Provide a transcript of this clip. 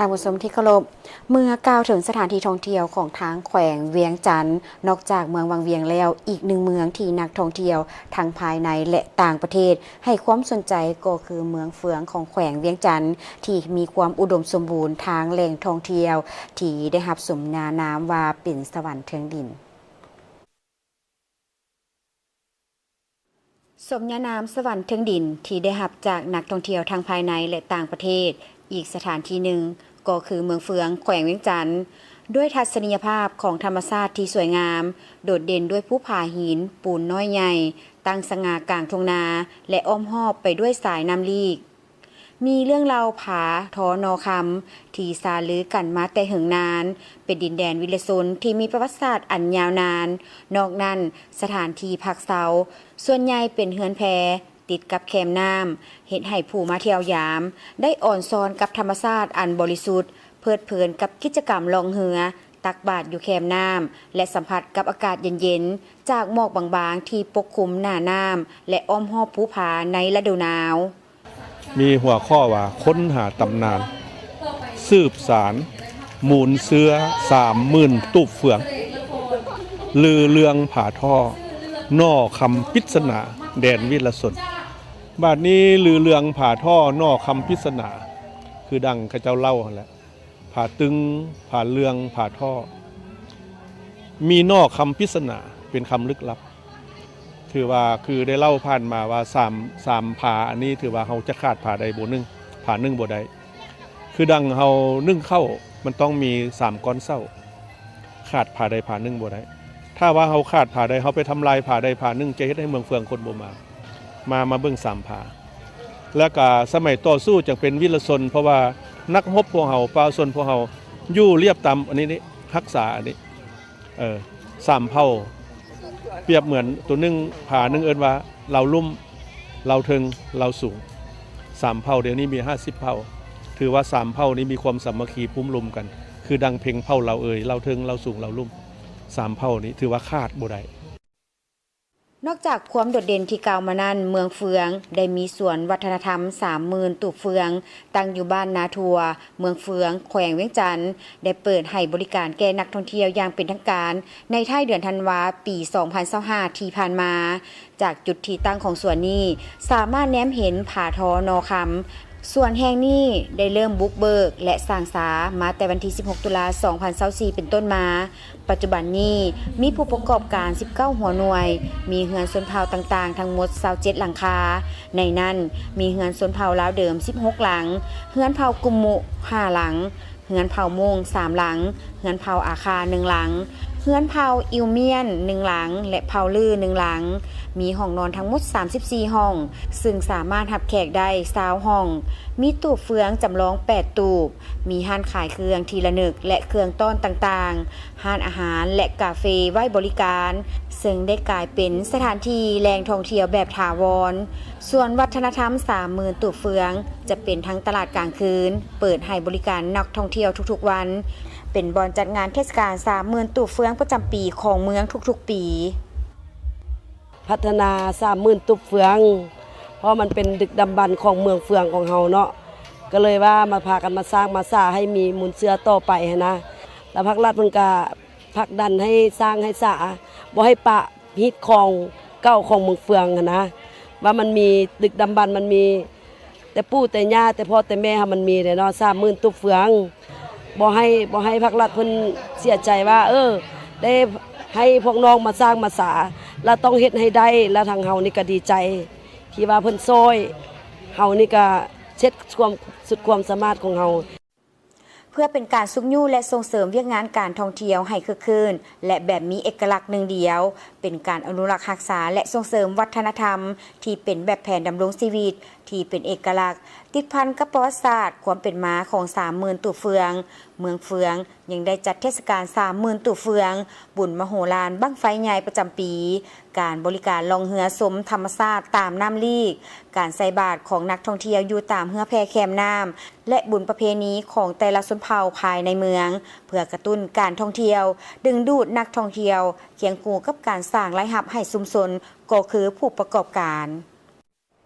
านผู้ชมที่เคารพเมื่อก้าวถึงสถานที่ท่องเที่ยวของทางแขวงเวียงจันทน์นอกจากเมืองวังเวียงแล้วอีกหนึ่งเมืองที่นักท่องเที่ยวทั้งภายในและต่างประเทศให้ความสนใจก็คือเมืองเฟืองของแขวงเวียงจันทน์ที่มีความอุดมสมบูรณ์ทางแหล่งท่องเที่ยวที่ได้รับสมญานามว่าเป็นสวรรค์เทิงดินสมญานามสวรรค์เทิงดินที่ได้รับจากนักท่องเที่ยวทั้งภายในและต่างประเทศอีกสถานที่หนึ่งก็คือเมืองเฟืองแขวงเวียงจันทน์ด้วยทัศนียภาพของธรรมชาติที่สวยงามโดดเด่นด้วยภูผาหินปูนน้อยใหญ่ตั้งสง่ากลางทุ่งนาและอ้อมรอบไปด้วยสายน้ำลีกมีเรื่องเล่าผาทอนอคำที่ซาลือกันมาแต่หึงนานเป็นดินแดนวิเลศลที่มีประวัติศาสตร์อันยาวนานนอกนั้นสถานที่พักเสาส่วนใหญ่เป็นเฮือนแพติดกับแคมน้ำเห็นให้ผู้มาเที่ยวยามได้อ่อนซ้อนกับธรรมชาติอันบริสุทธิ์เพลิดเพลินกับกิจกรรมล่องเรือตักบาตรอยู่แคมน้ำและสัมผัสกับอากาศเย็นๆจากหมอกบางๆที่ปกคลุมหน้าน้ำและอ้อมรอบภูผาในฤดูหนาวมีหัวข้อว่าค้นหาตำนานสืบสารมูลเสื้อ30,000ตูบเฟืองลือเลืองผาท่อนอคำปริศนาแดนวิลสนบาดนี้ลือเลืองผาท่อนอคำปริศนาคือดังข้าเจ้าเล่าหั่นแหละผาตึงผาเลืองผาท่อมีนอคำปริศนาเป็นคำลึกลับถือว่าคือได้เล่าผ่านมาว่า3ผาอันนี้ถือว่าเฮาจะขาดผาใดบ่นึงผานึงบ่ได้คือดังเฮานึ่งเข้ามันต้องมี3ก้อนเศร้าขาดผาใดผานึงบ่ได้ถ้าว่าเฮาขาดผาใดเฮาไปทำลายผาใดผานึงจะเฮ็ดให้เมืองเฟืองคนบ่มาเบิ่ง3ผาแล้วก็สมัยต่อสู้จังเป็นวิรชนเพราะว่านักรบพวกเฮาปราชญ์พวกเฮาอยู่เรียบตามอันนี้รักษาอันนี้3เผ่าเปรียบเหมือนตัวนึงผานึงเอิ้นว่าเราลุ่มเราเทิงเราสูง3เผ่าเดี๋ยวนี้มี50เผ่าถือว่า3เผ่านี้มีความสามัคคีพุ่มลุมกันคือดังเพ่งเผ่าเราเราเทิงเราสูงเราลุ่ม3เผ่านี้ถือว่าขาดบ่ได้นอกจากความโดดเด่นที่กล่าวมานั้นเมืองเฟืองได้มีสวนวัฒนธรรม30,000ตูบเฟืองตั้งอยู่บ้านนาทัวเมืองเฟืองแขวงเวียงจันทน์ได้เปิดให้บริการแก่นักท่องเที่ยวอย่างเป็นทางการในท้ายเดือนธันวาปี 2025 ที่ผ่านมาจากจุดที่ตั้งของสวนนี้สามารถแนมเห็นผาทอนอคำส่วนแห่งนี้ได้เริ่มบุกเบิกและสร้างสามาแต่วันที่ 16 ตุลาคม 2024 เป็นต้นมาปัจจุบันนี้มีผู้ประกอบการ 19 หัวหน่วยมีเฮือนชนเผ่าต่างๆทั้งหมด 27 หลังคาในนั้นมีเฮือนชนเผ่าลาวเดิม 16 หลังเฮือนเผ่ากุมมุ 5 หลังเฮือนเผ่าม่วง 3 หลังเฮือนเผ่าอาคา 1 หลังเฮือนเผ่าอิวเมียน 1 หลังและเผ่าลือ 1 หลังมีห้องนอนทั้งหมด 34 ห้องซึ่งสามารถรับแขกได้20ห้องมีตูบเฟืองจำลอง8ตูบมีห้านขายเครื่องทีละนึกและเครื่องต้อนต่างๆห้านอาหารและกาเฟไว้บริการซึ่งได้กลายเป็นสถานที่แหล่งท่องเที่ยวแบบถาวรส่วนวัฒนธรรม30,000ตูบเฟืองจะเป็นทั้งตลาดกลางคืนเปิดให้บริการนักท่องเที่ยวทุกๆวันเป็นบ่อนจัดงานเทศกาล30,000ตูบเฟืองประจำปีของเมืองทุกๆปีพัฒนา30,000ตูบเฟืองเพราะมันเป็นดึกดำบรรพ์ของเมืองเฟืองของเฮาเนาะก็เลยว่ามาพากันมาสร้างมาสาให้มีมูลเสือต่อไปนะแล้วภาครัฐเพิ่นก็ผลักดันให้สร้างให้สาบ่ให้ปะฮิตของเก่าของเมืองเฟืองนะว่ามันมีดึกดำบรรพ์มันมีแต่ปู่แต่ย่าแต่พ่อแต่แม่มันมีเนาะ30,000ตูบเฟืองบ่ให้ภาครัฐเพิ่นเสียใจว่าได้ให้พวกน้องมาสร้างมาสาแล้วต้องเฮ็ดให้ได้แล้วทางเฮานี่ก็ดีใจที่ว่าเพิ่นซอยเฮานี่ก็เช็ดความสุดความสามารถของเฮาเพื่อเป็นการซุกยู่และส่งเสริมเวียกงานการท่องเที่ยวให้คึกคืนและแบบมีเอกลักษณ์หนึ่งเดียวเป็นการอนุรักษ์รักษาและส่งเสริมวัฒนธรรมที่เป็นแบบแผนดำรงชีวิตที่เป็นเอกลักษณ์ติดพันกับประวัติศาสตร์ความเป็นมาของ30,000ตูบเฟืองเมืองเฟืองยังได้จัดเทศกาล30,000ตูบเฟืองบุญมโหฬารบั้งไฟใหญ่ประจำปีการบริการล่องเรือสมธรรมชาติตามน้ำลีกการใส่บาตรของนักท่องเที่ยวอยู่ตามเรือแพแคมน้ำและบุญประเพณีของแต่ละชนเผ่าภายในเมืองเพื่อกระตุ้นการท่องเที่ยวดึงดูดนักท่องเที่ยวเคียงคู่กับการสร้างรายรับให้ชุมชนก็คือผู้ประกอบการ